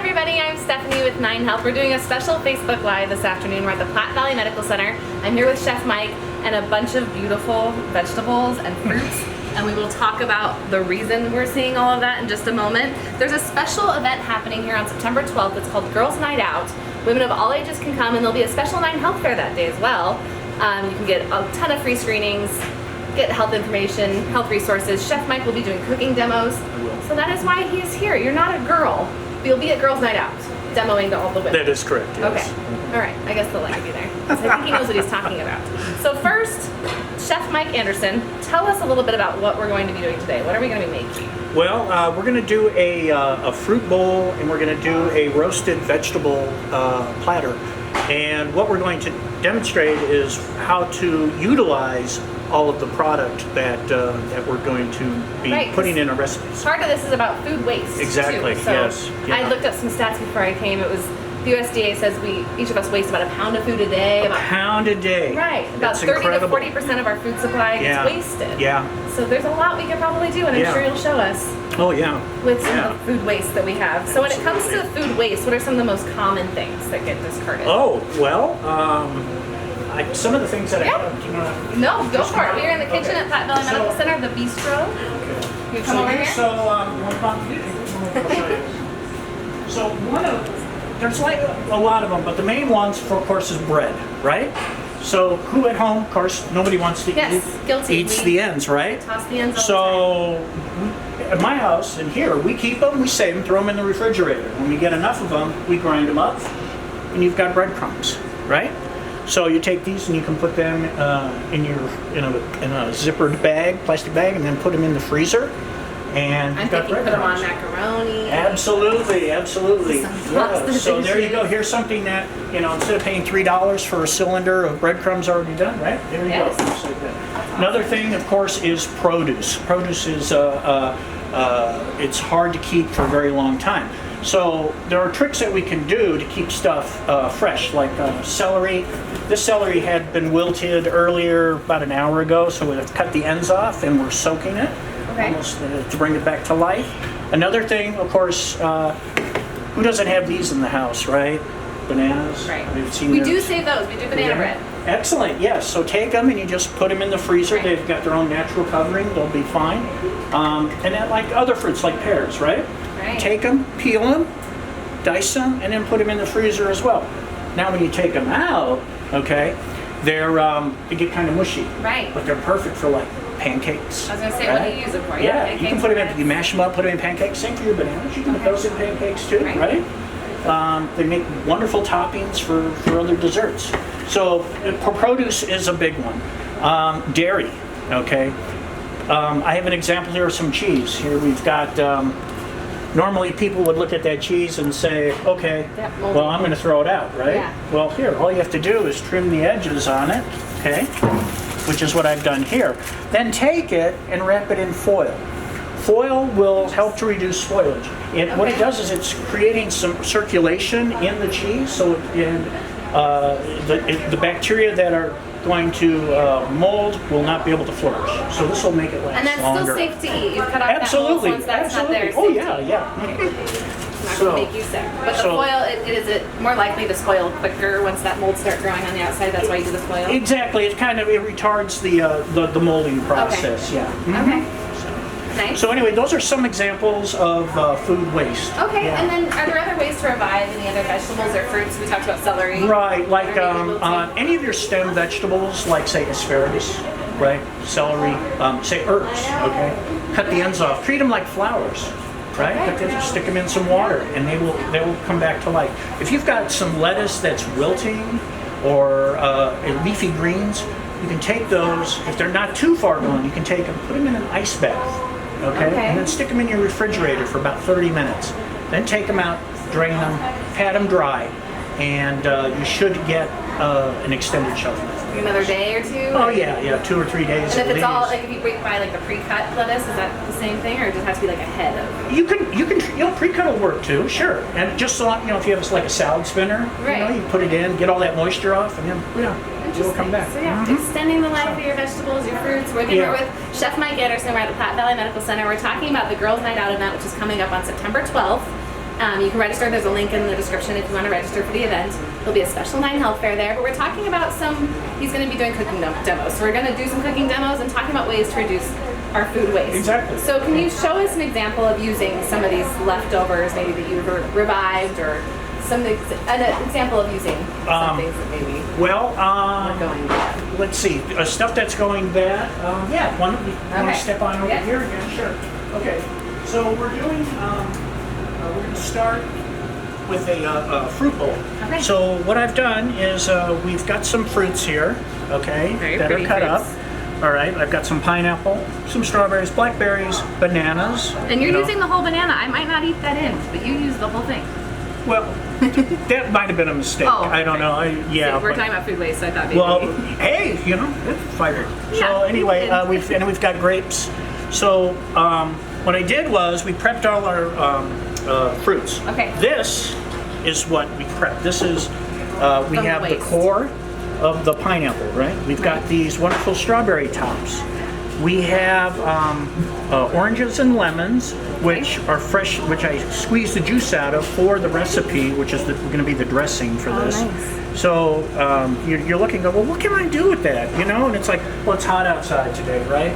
everybody, I'm Stephanie with 9 Health. We're doing a special Facebook Live this afternoon. We're at the Platte Valley Medical Center. I'm here with Chef Mike and a bunch of beautiful vegetables and fruits, and we will talk about the reason we're seeing all of that in just a moment. There's a special event happening here on September 12th. It's called Girls Night Out. Women of all ages can come, and there'll be a special 9 Health fair that day as well. You can get a ton of free screenings, get health information, health resources. Chef Mike will be doing cooking demos. So that is why he is here. You're not a girl, but you'll be at Girls Night Out, demoing to all the women. That is correct, yes. Okay, all right, I guess they'll let you be there. I think he knows what he's talking about. So first, Chef Mike Anderson, tell us a little bit about what we're going to be doing today. What are we going to be making? Well, we're going to do a fruit bowl, and we're going to do a roasted vegetable platter. And what we're going to demonstrate is how to utilize all of the product that we're going to be putting in our recipes. Part of this is about food waste. Exactly, too. So yes. Yeah. I looked up some stats before I came. It was, the USDA says each of us waste about a pound of food a day. A pound a day. Right. About That's 30 incredible. to 40% of our food supply gets wasted. Yeah. So there's a lot we could probably do, and I'm sure you'll show us. Oh, yeah. With some of the food waste that we have. So when it comes to food waste, what are some of the most common things that get discarded? Oh, well, some of the things that I have, do you want to... No, go for it. We're in the kitchen at Platte Valley Medical Center, the bistro. You come over here? So there's like a lot of them, but the main ones, of course, is bread, right? So who at home, of course, nobody wants to eats the ends, right? Toss the ends So at my house and here, we keep them, we save them, throw them in the refrigerator. When we get enough of them, we grind them up, and you've got breadcrumbs, right? So you take these and you can put them in a zippered bag, plastic bag, and then put them in the freezer. And you've got breadcrumbs. Put them on macaroni. Absolutely, absolutely. Yeah. So there you go. Here's something that, instead of paying $3 for a cylinder of breadcrumbs already done, right? There you go. Just like that. Another thing, of course, is produce. Produce is it's hard to keep for a very long time. So there are tricks that we can do to keep stuff fresh, like celery. This celery had been wilted earlier, about an hour ago, so we've cut the ends off and we're soaking it almost to bring it back to life. Another thing, of course, who doesn't have these in the house, right? Bananas. Right. We do save those. We do banana bread. Excellent, yes. So take them and you just put them in the freezer. Right. They've got their own natural covering. They'll be fine. And then like other fruits, like pears, right? Take them, peel them, dice them, and then put them in the freezer as well. Now when you take them out, okay, they get kind of mushy. Right. But they're perfect for like pancakes. I was going to say, what do you use it for? Yeah, you can put them in, you mash them up, put them in pancakes. Same for your bananas. You can put those in pancakes too, right? They make wonderful toppings for other desserts. So produce is a big one. Dairy, okay. I have an example here of some cheese. Here we've got, normally people would look at that cheese and say, okay, well, I'm going to throw it out, right? Yeah. Well, here, all you have to do is trim the edges on it, okay, which is what I've done here. Then take it and wrap it in foil. Foil will help to reduce spoilage. What it does is it's creating some circulation in the cheese, so the bacteria that are going to mold will not be able to flourish. So this will make it last longer. And that's still safe to eat. You've cut off that mold once that's not there. Oh yeah. Okay. It's not going to make you sick. But the foil, is it more likely to spoil quicker once that mold starts growing on the outside? That's why you do the foil? Exactly. It retards the molding process. Yeah. Okay. Nice. So anyway, those are some examples of food waste. Okay, and then are there other ways to revive any other vegetables or fruits? We talked about celery. Right, like any of your stem vegetables, like say asparagus, right, celery, say herbs, okay? Cut the ends off, treat them like flowers, right? Stick them in some water and they will come back to life. If you've got some lettuce that's wilting or leafy greens, you can take those, if they're not too far gone, you can take them, put them in an ice bath. Okay? And then stick them in your refrigerator for about 30 minutes. Then take them out, drain them, pat them dry, and you should get an extended shelf life. Another day or two? Oh yeah, 2 or 3 days. And if it's all like if you buy like the pre-cut lettuce, is that the same thing, or does it have to be like a head of? You can pre-cut will work too, sure. And just so if you have like a salad spinner, you put it in, get all that moisture off, and then it'll come back. So extending the life of your vegetables, your fruits. We're here with Chef Mike Anderson. We're at the Platte Valley Medical Center. We're talking about the Girls Night Out event, which is coming up on September 12th. You can register. There's a link in the description if you want to register for the event. There'll be a special 9 health fair there, but we're talking about he's going to be doing cooking demos. So we're going to do some cooking demos and talking about ways to reduce our food waste. Exactly. So can you show us an example of using some of these leftovers, maybe that you've revived, or an example of using some things that maybe are going bad? Let's see, stuff that's going bad. Yeah, want to step on over here again? Sure. Okay, so we're doing, we're going to start with a fruit bowl. Okay. So what I've done is we've got some fruits here, okay, that are cut up. All right, I've got some pineapple, some strawberries, blackberries, bananas. And you're using the whole banana. I might not eat that in, but you use the whole thing. Well, that might have been a mistake. Oh, I don't know. So we're talking about food waste, so I thought maybe. Well, hey, it's fiber. Yeah, so anyway, we've got grapes. So what I did was we prepped all our fruits. Okay. This is what we prepped. This is we have the waste. core of the pineapple, right? We've got these wonderful strawberry tops. We have oranges and lemons, which are fresh, which I squeezed the juice out of for the recipe, which is going to be the dressing for this. Nice. So you're looking, well, what can I do with that? You know, and it's like, well, it's hot outside today, right?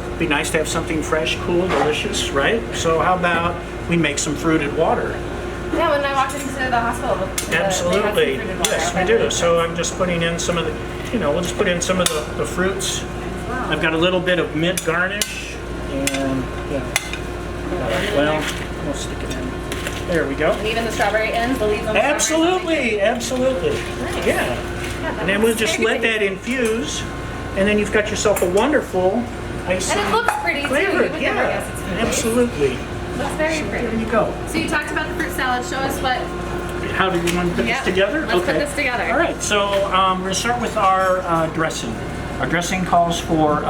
It'd be nice to have something fresh, cool, delicious, right? So how about we make some fruited water? Yeah, when I walked into the hospital. Absolutely, yes, we do. So I'm just putting in some of the, we'll just put in some of the fruits. Wow. I've got a little bit of mint garnish, and we'll stick it in. There we go. And even the strawberry ends, the leaves on the Absolutely. Nice. Yeah. And then we'll just let that infuse, and then you've got yourself a wonderful icing. And it looks pretty flavor. too. You would Yeah, never guess it's food waste. absolutely. Looks very pretty. There you go. So you talked about the fruit salad. Show us what. How do you want to put this together? Let's put this together. All right, so we're going to start with our dressing. Our dressing calls for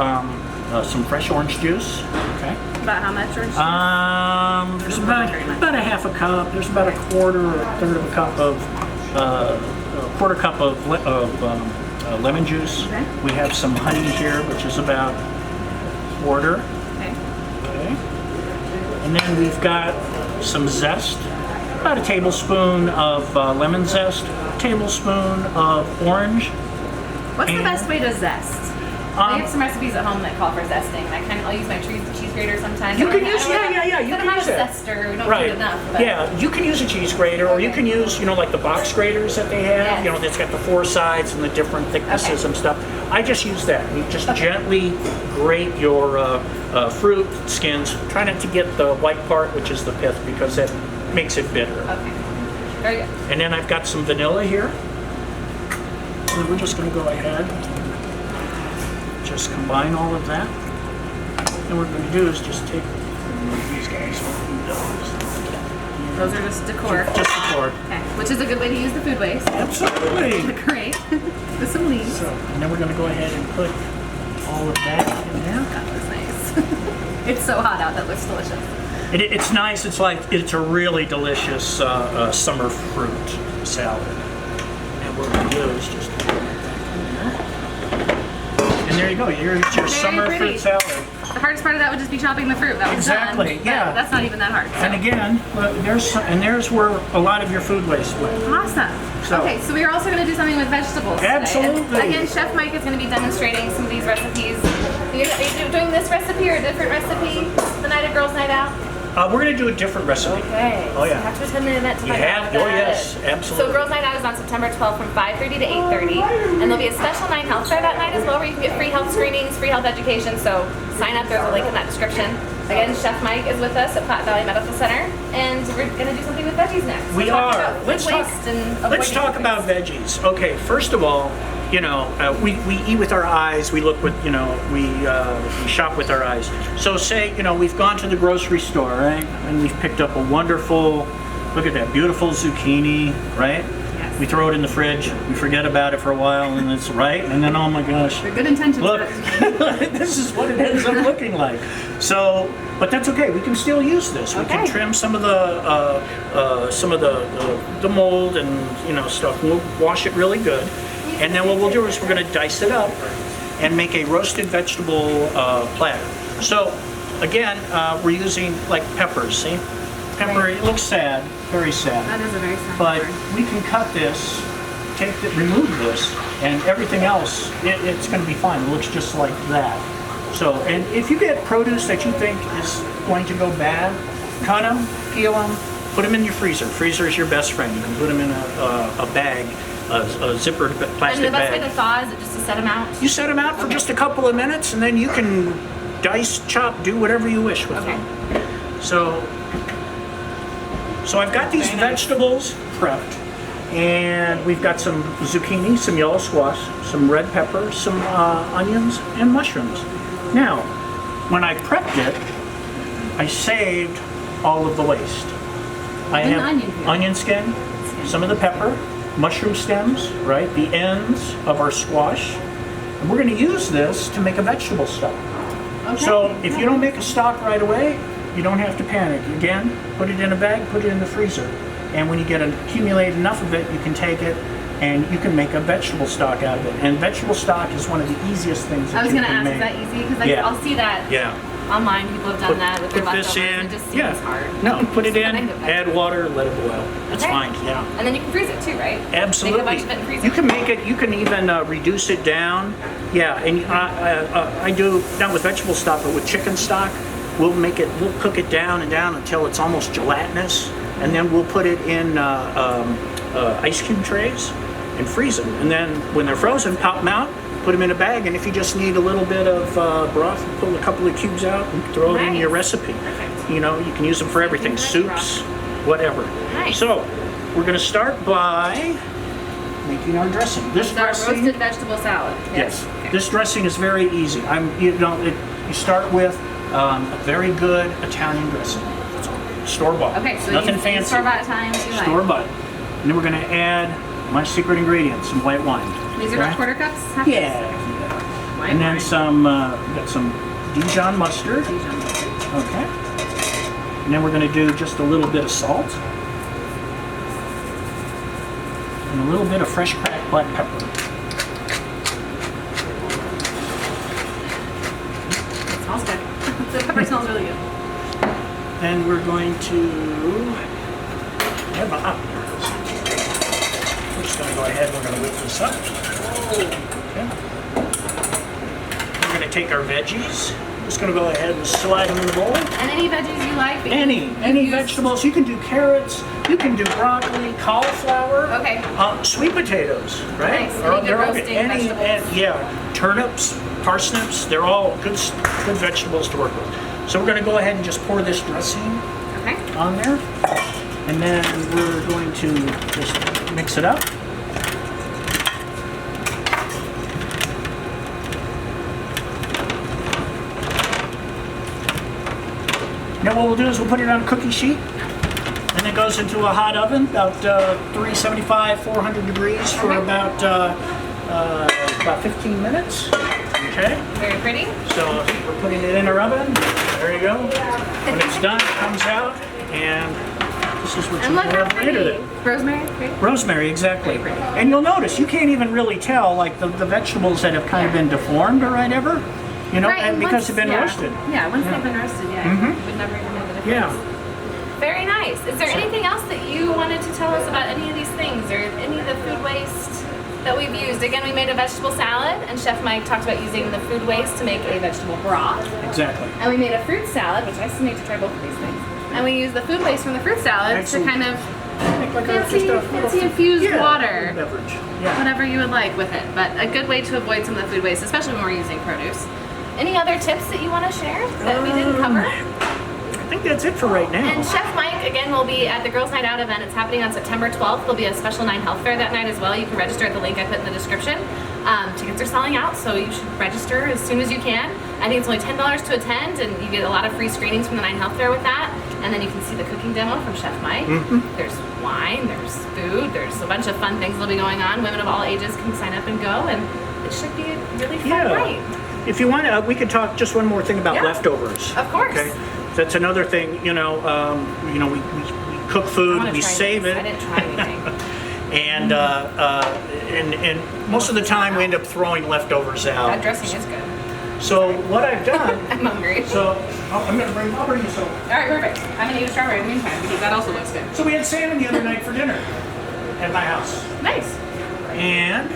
some fresh orange juice. Okay. About how much orange juice? There's about a half a cup. There's about a quarter or a third of a cup of lemon juice. Okay. We have some honey here, which is about a quarter. Okay. Okay. And then we've got some zest. About a tablespoon of lemon zest, a tablespoon of orange. What's the best way to zest? I have some recipes at home that call for zesting. I'll use my cheese grater sometimes. You can use, yeah. You I don't can have use a that. zester. We don't Right. do it enough. But Yeah, you can use a cheese grater, or you can use, like the box graters that they have. Yes. That's got the 4 sides and the different thicknesses and stuff. I just use that. You just gently grate your fruit skins. Try not to get the white part, which is the pith, because that makes it bitter. Okay. Very good. And then I've got some vanilla here. And we're just going to go ahead, just combine all of that. And what we're going to do is just take these guys. Those are just decor. Just decor. Okay. Which is a good way to use the food waste. Absolutely. Great. With some leaves. So, and then we're going to go ahead and put all of that in there. That looks nice. It's so hot out. That looks delicious. It's nice. It's a really delicious summer fruit salad. And what we're going to do is just put that in there. And there you go. Here's your summer fruit salad. The hardest part of that would just be chopping the fruit. That was Exactly. done, Yeah. That's not even that hard. So. And again, there's where a lot of your food waste went. Awesome. So- Okay, so we are also going to do something with vegetables today. Absolutely. And again, Chef Mike is going to be demonstrating some of these recipes. Are you doing this recipe or a different recipe the night of Girls' Night Out? We're going to do a different recipe. Okay. Oh, yeah. So you have to attend the event to You find out have? what Oh, that yes. is. Absolutely. So Girls' Night Out is on September 12th from 5:30 to 8:30. And there'll be a special 9 health fair that night as well, where you can get free health screenings, free health education. So sign up. There's a link in that description. Again, Chef Mike is with us at Platte Valley Medical Center, and we're going to do something with veggies next. We are. Let's talk about veggies. Okay, first of all, we eat with our eyes. We look with, we shop with our eyes. So say, we've gone to the grocery store, right? And we've picked up a wonderful, look at that, beautiful zucchini, right? Yes. We throw it in the fridge. We forget about it for a while, and it's right. And then, oh my gosh. Good intentions. Look, this is what it ends up looking like. So, but that's okay. We can still use this. We can trim some of the mold and stuff. We'll wash it really good, and then what we'll do is we're going to dice it up and make a roasted vegetable platter. So, again, we're using like peppers. See, Pepper, it looks sad, very sad. That is a very sad But pepper. we can cut this, remove this, and everything else, it's going to be fine. It looks just like that. So, and if you get produce that you think is going to go bad, cut them, peel them, put them in your freezer. Freezer is your best friend. You can put them in a bag, a zippered plastic And the best way bag. to thaw is it just to set them out? You set them out for just a couple of minutes, and then you can dice, chop, do whatever you wish with them. So I've got these vegetables prepped, and we've got some zucchini, some yellow squash, some red pepper, some onions, and mushrooms. Now, when I prepped it, I saved all of the waste. I And the have onion peel. onion skin, some of the pepper, mushroom stems, right, the ends of our squash, and we're going to use this to make a vegetable stock. Okay. So if you don't make a stock right away, you don't have to panic. Again, put it in a bag, put it in the freezer. And when you accumulate enough of it, you can take it and you can make a vegetable stock out of it. And vegetable stock is one of the easiest things that I was you going to can ask, make. is that easy? Because Yeah. I'll see that online. People have done that with their Put leftovers. this in. It just seems hard. No, put it in, Kind of add water, let it boil. It's Okay. fine, yeah. And then you can freeze it too, right? Absolutely. Make a bunch of it and freeze You it. can make it, you can even reduce it down. Yeah, and I do, not with vegetable stock, but with chicken stock, we'll cook it down and down until it's almost gelatinous. And then we'll put it in ice cube trays and freeze them. And then when they're frozen, pop them out, put them in a bag. And if you just need a little bit of broth, pull a couple of cubes out and throw it in your recipe. Perfect. You know, you can use them for everything, Ready soups, whatever. Nice. So we're going to start by making our dressing. This It's our dressing, roasted vegetable salad. yes, Okay. this dressing is very easy. You start with a very good Italian dressing. Store-bought. Okay, so nothing use fancy. store-bought Italians you like. Store-bought. And then we're going to add my secret ingredient, some white wine. These are about quarter cups? Half Yeah. White And then wine. some, got some Dijon mustard. Dijon mustard. Okay. And then we're going to do just a little bit of salt. And a little bit of fresh cracked black pepper. It smells good. The pepper smells really good. Then we're going to, we're just going to go ahead, we're going to whip this up. Okay. We're going to take our veggies. Just going to go ahead and slide them in the bowl. And any veggies you like? but Any use- vegetables. You can do carrots, you can do broccoli, cauliflower, Okay. sweet potatoes, right? Nice. Any good roasting vegetables? Yeah, turnips, parsnips, they're all good vegetables to work with. So we're going to go ahead and just pour this dressing Okay. on there. And then we're going to just mix it up. Now what we'll do is we'll put it on a cookie sheet, and it goes into a hot oven, about 375, 400 degrees for Okay. about 15 minutes. Okay. Very pretty. So we're putting it in our oven. There you go. When it's done, it comes out, and this is what And you look how have pretty. later. Rosemary, great. Rosemary, exactly. Very pretty. And you'll notice, you can't even really tell, like the vegetables that have kind of been deformed or whatever, you know, Right, and because once- they've been yeah. roasted. Yeah, once they've been roasted, yeah. Mhm. You would never even know the difference. Yeah. Very nice. Is there anything else that you wanted to tell us about any of these things or any of the food waste that we've used? Again, we made a vegetable salad, and Chef Mike talked about using the food waste to make a vegetable broth. Exactly. And we made a fruit salad, which I still need to try both of these things. And we used the food waste from the fruit salad Excellent. to kind of Make like fancy infused yeah, water. beverage. Yeah. Whatever you would like with it, but a good way to avoid some of the food waste, especially when we're using produce. Any other tips that you want to share that we didn't cover? I think that's it for right now. And Chef Mike, again, will be at the Girls Night Out event. It's happening on September 12th. There'll be a special 9 Health Fair that night as well. You can register at the link I put in the description. Tickets are selling out, so you should register as soon as you can. I think it's only $10 to attend, and you get a lot of free screenings from the 9 Health Fair with that. And then you can see the cooking demo from Chef Mike. There's wine, there's food, there's a bunch of fun things that'll be going on. Women of all ages can sign up and go, and it should be a really fun night. If you want, we could talk just one more thing about Yeah. leftovers. Of course. Okay. That's another thing. We cook I food, wanna we try save these. I it, didn't try anything. and most of the time we end up throwing leftovers That out. dressing is good. So what I've done, I'm hungry. I'll bring you some. All right, perfect. I'm gonna eat a strawberry in the meantime because that also looks good. So we had salmon the other night for dinner at my house. Nice. And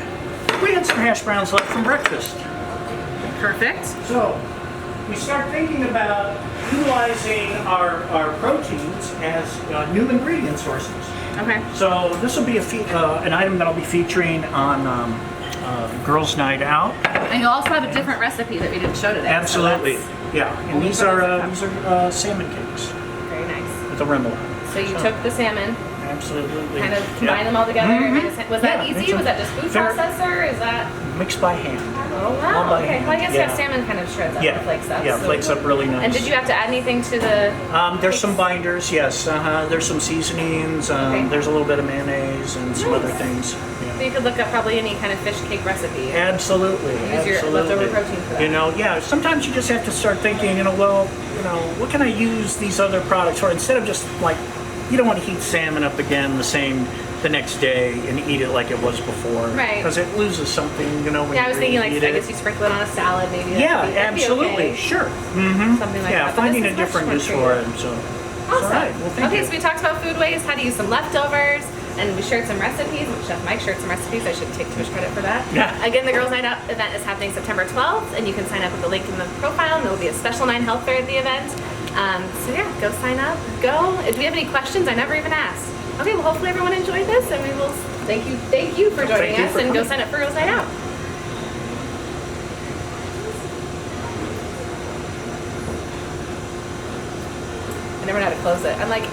we had some hash browns left from breakfast. Perfect. So we start thinking about utilizing our proteins as new ingredient sources. Okay. So this will be an item that I'll be featuring on Girls' Night Out. And you'll also have a different recipe that we didn't show today. Absolutely, So yeah. And these are salmon cakes very nice. with a remoulade. So you took the salmon, Absolutely. kind of combined them all together. And made a was that Yeah, easy? Was that just food very- processor? Is that? Mixed by hand. Oh all wow. by Okay. hand, Well, I guess yeah. yeah, salmon kind of shreds up Yeah, and flakes up. yeah, so- flakes up really nice. And did you have to add anything to the? There's some binders, yes. There's some seasonings. Okay. There's a little bit of mayonnaise and some other Nice. things. So Yeah. you could look up probably any kind of fish cake recipe. Absolutely. Use your absolutely. leftover protein for that. You know, yeah. Sometimes you just have to start thinking. What can I use these other products for? Instead of just like, you don't want to heat salmon up again the next day and eat it like it was before. Right. Because it loses something. When Yeah, I was thinking like you I reheat guess you sprinkle it on a salad maybe. That'd be absolutely. okay. Sure. Something like Yeah, that. But finding this a is much different more use for creative. it. So. Awesome. All right. Well, thank Okay, you. so we talked about food waste, how to use some leftovers, and we shared some recipes. Chef Mike shared some recipes. I shouldn't take too much credit for that. Yeah. Again, the Girls' Night Out event is happening September 12th, and you can sign up with the link in the profile, and there will be a special 9 health fair at the event. So yeah, go sign up. Go. Do we have any questions? I never even asked. Okay, well hopefully everyone enjoyed this, and we will thank you for joining Thank you us, for and go coming. sign up for Girls' Night Out. I never know how to close it. I'm like.